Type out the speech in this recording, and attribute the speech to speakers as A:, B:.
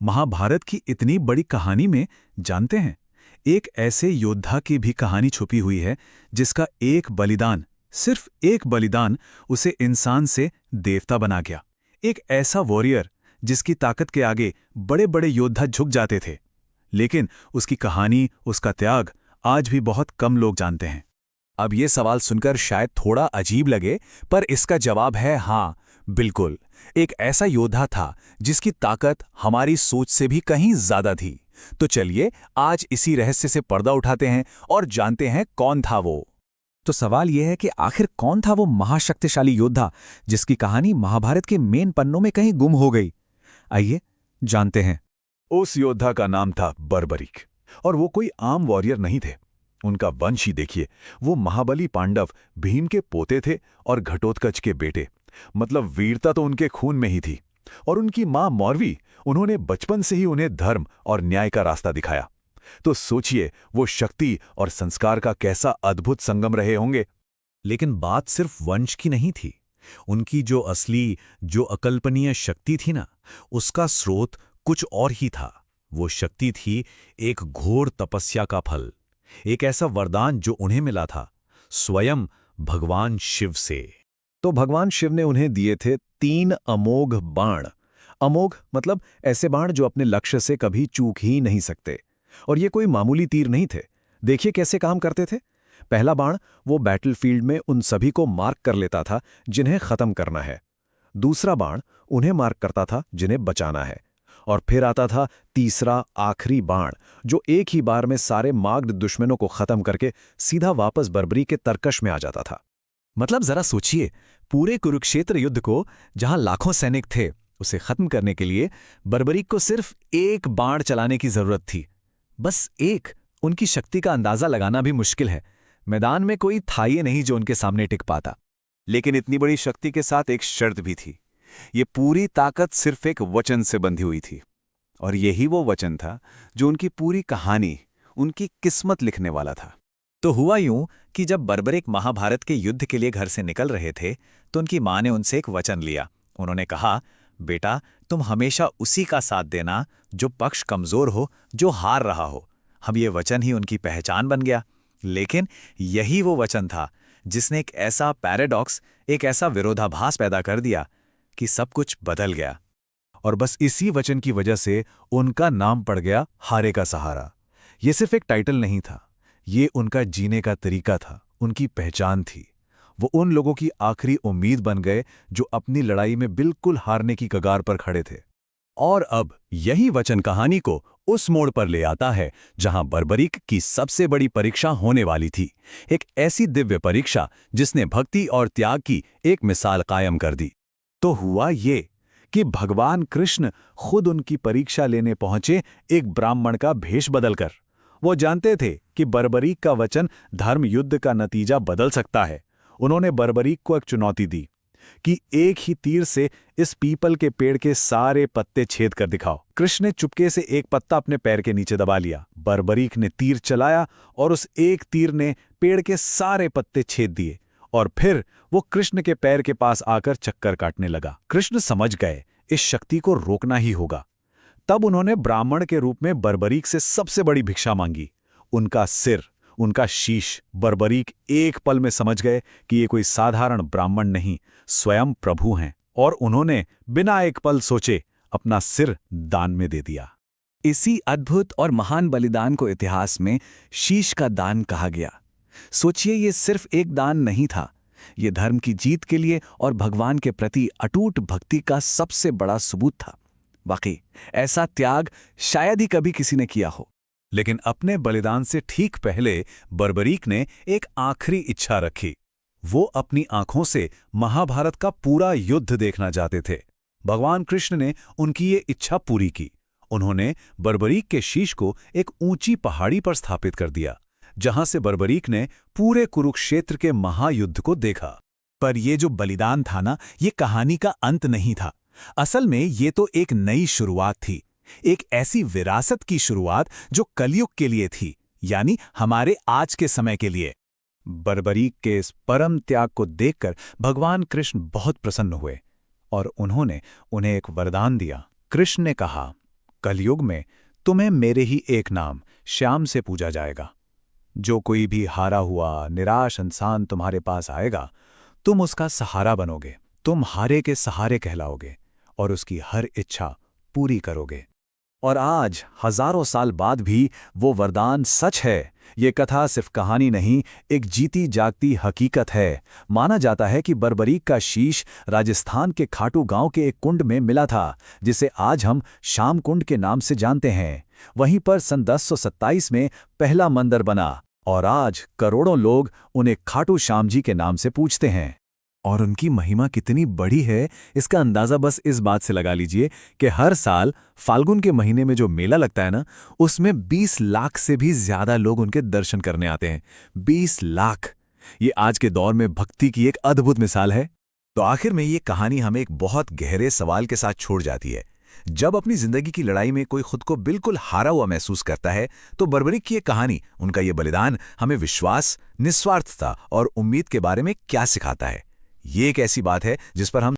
A: महाभारत की इतनी बड़ी कहानी में जानते हैं, एक ऐसे योद्धा की भी कहानी छुपी हुई है जिसका एक बलिदान, सिर्फ एक बलिदान उसे इंसान से देवता बना गया। एक ऐसा वॉरियर जिसकी ताकत के आगे बड़े बड़े योद्धा झुक जाते थे, लेकिन उसकी कहानी, उसका त्याग आज भी बहुत कम लोग जानते हैं।
B: अब ये सवाल सुनकर शायद थोड़ा अजीब लगे, पर इसका जवाब है हाँ, बिल्कुल। एक ऐसा योद्धा था जिसकी ताकत हमारी सोच से भी कहीं ज्यादा थी। तो चलिए आज इसी रहस्य से पर्दा उठाते हैं और जानते हैं कौन था वो। तो सवाल यह है कि आखिर कौन था वो महाशक्तिशाली योद्धा जिसकी कहानी महाभारत के मेन पन्नों में कहीं गुम हो गई। आइए जानते हैं।
A: उस योद्धा का नाम था बर्बरीक, और वो कोई आम वॉरियर नहीं थे। उनका वंश ही देखिए, वो महाबली पांडव भीम के पोते थे और घटोत्कच के बेटे। मतलब वीरता तो उनके खून में ही थी। और उनकी मां मौरवी, उन्होंने बचपन से ही उन्हें धर्म और न्याय का रास्ता दिखाया। तो सोचिए वो शक्ति और संस्कार का कैसा अद्भुत संगम रहे होंगे।
B: लेकिन बात सिर्फ वंश की नहीं थी। उनकी जो असली, जो अकल्पनीय शक्ति थी ना, उसका स्रोत कुछ और ही था। वो शक्ति थी एक घोर तपस्या का फल, एक ऐसा वरदान जो उन्हें मिला था स्वयं भगवान शिव से। तो भगवान शिव ने उन्हें दिए थे 3 अमोघ बाण। अमोघ मतलब ऐसे बाण जो अपने लक्ष्य से कभी चूक ही नहीं सकते। और ये कोई मामूली तीर नहीं थे। देखिए कैसे काम करते थे। पहला बाण वो बैटलफील्ड में उन सभी को मार्क कर लेता था जिन्हें खत्म करना है। दूसरा बाण उन्हें मार्क करता था जिन्हें बचाना है। और फिर आता था तीसरा आखिरी बाण, जो एक ही बार में सारे मार्क्ड दुश्मनों को खत्म करके सीधा वापस बर्बरी के तरकश में आ जाता था। मतलब जरा सोचिए, पूरे कुरुक्षेत्र युद्ध को, जहां लाखों सैनिक थे, उसे खत्म करने के लिए बर्बरीक को सिर्फ एक बाण चलाने की जरूरत थी। बस एक। उनकी शक्ति का अंदाजा लगाना भी मुश्किल है। मैदान में कोई था ही नहीं जो उनके सामने टिक पाता।
A: लेकिन इतनी बड़ी शक्ति के साथ एक शर्त भी थी। ये पूरी ताकत सिर्फ एक वचन से बंधी हुई थी, और यही वो वचन था जो उनकी पूरी कहानी, उनकी किस्मत लिखने वाला था।
B: तो हुआ यूं कि जब बर्बरीक महाभारत के युद्ध के लिए घर से निकल रहे थे, तो उनकी मां ने उनसे एक वचन लिया। उन्होंने कहा, बेटा, तुम हमेशा उसी का साथ देना जो पक्ष कमजोर हो, जो हार रहा हो। हम ये वचन ही उनकी पहचान बन गया। लेकिन यही वो वचन था जिसने एक ऐसा पैराडॉक्स, एक ऐसा विरोधाभास पैदा कर दिया कि सब कुछ बदल गया।
A: और बस इसी वचन की वजह से उनका नाम पड़ गया हारे का सहारा। ये सिर्फ एक टाइटल नहीं था, ये उनका जीने का तरीका था, उनकी पहचान थी। वो उन लोगों की आखिरी उम्मीद बन गए जो अपनी लड़ाई में बिल्कुल हारने की कगार पर खड़े थे।
B: और अब यही वचन कहानी को उस मोड़ पर ले आता है जहां बर्बरीक की सबसे बड़ी परीक्षा होने वाली थी। एक ऐसी दिव्य परीक्षा जिसने भक्ति और त्याग की एक मिसाल कायम कर दी।
A: तो हुआ ये कि भगवान कृष्ण खुद उनकी परीक्षा लेने पहुंचे, एक ब्राह्मण का भेष बदलकर। वो जानते थे कि बर्बरीक का वचन धर्म युद्ध का नतीजा बदल सकता है। उन्होंने बर्बरीक को एक चुनौती दी कि एक ही तीर से इस पीपल के पेड़ के सारे पत्ते छेद कर दिखाओ। कृष्ण ने चुपके से एक पत्ता अपने पैर के नीचे दबा लिया। बर्बरीक ने तीर चलाया और उस एक तीर ने पेड़ के सारे पत्ते छेद दिए। और फिर वो कृष्ण के पैर के पास आकर चक्कर काटने लगा। कृष्ण समझ गए इस शक्ति को रोकना ही होगा। तब उन्होंने ब्राह्मण के रूप में बर्बरीक से सबसे बड़ी भिक्षा मांगी, उनका सिर, उनका शीश। बर्बरीक एक पल में समझ गए कि ये कोई साधारण ब्राह्मण नहीं, स्वयं प्रभु हैं। और उन्होंने बिना एक पल सोचे अपना सिर दान में दे दिया।
B: इसी अद्भुत और महान बलिदान को इतिहास में शीश का दान कहा गया। सोचिए, ये सिर्फ एक दान नहीं था, ये धर्म की जीत के लिए और भगवान के प्रति अटूट भक्ति का सबसे बड़ा सबूत था। वाकई ऐसा त्याग शायद ही कभी किसी ने किया हो।
A: लेकिन अपने बलिदान से ठीक पहले बर्बरीक ने एक आखिरी इच्छा रखी। वो अपनी आंखों से महाभारत का पूरा युद्ध देखना चाहते थे। भगवान कृष्ण ने उनकी ये इच्छा पूरी की। उन्होंने बर्बरीक के शीश को एक ऊंची पहाड़ी पर स्थापित कर दिया, जहां से बर्बरीक ने पूरे कुरुक्षेत्र के महायुद्ध को देखा। पर ये जो बलिदान था ना, ये कहानी का अंत नहीं था। असल में ये तो एक नई शुरुआत थी, एक ऐसी विरासत की शुरुआत जो कलयुग के लिए थी, यानी हमारे आज के समय के लिए। बर्बरीक के इस परम त्याग को देखकर भगवान कृष्ण बहुत प्रसन्न हुए और उन्होंने उन्हें एक वरदान दिया। कृष्ण ने कहा, कलयुग में तुम्हें मेरे ही एक नाम श्याम से पूजा जाएगा। जो कोई भी हारा हुआ निराश इंसान तुम्हारे पास आएगा, तुम उसका सहारा बनोगे, तुम हारे के सहारे कहलाओगे और उसकी हर इच्छा पूरी करोगे। और आज हजारों साल बाद भी वो वरदान सच है। ये कथा सिर्फ कहानी नहीं, एक जीती जागती हकीकत है। माना जाता है कि बर्बरीक का शीश राजस्थान के खाटू गांव के एक कुंड में मिला था, जिसे आज हम श्याम कुंड के नाम से जानते हैं। वहीं पर सन 1027 में पहला मंदिर बना और आज करोड़ों लोग उन्हें खाटू श्याम जी के नाम से पूजते हैं। और उनकी महिमा कितनी बड़ी है, इसका अंदाज़ा बस इस बात से लगा लीजिए कि हर साल फाल्गुन के महीने में जो मेला लगता है ना, उसमें 20 लाख से भी ज़्यादा लोग उनके दर्शन करने आते हैं। 20 लाख! ये आज के दौर में भक्ति की एक अद्भुत मिसाल है।
B: तो आखिर में ये कहानी हमें एक बहुत गहरे सवाल के साथ छोड़ जाती है। जब अपनी जिंदगी की लड़ाई में कोई खुद को बिल्कुल हारा हुआ महसूस करता है, तो बर्बरीक की ये कहानी, उनका ये बलिदान हमें विश्वास, निस्वार्थता और उम्मीद के बारे में क्या सिखाता है। ये एक ऐसी बात है जिस पर हम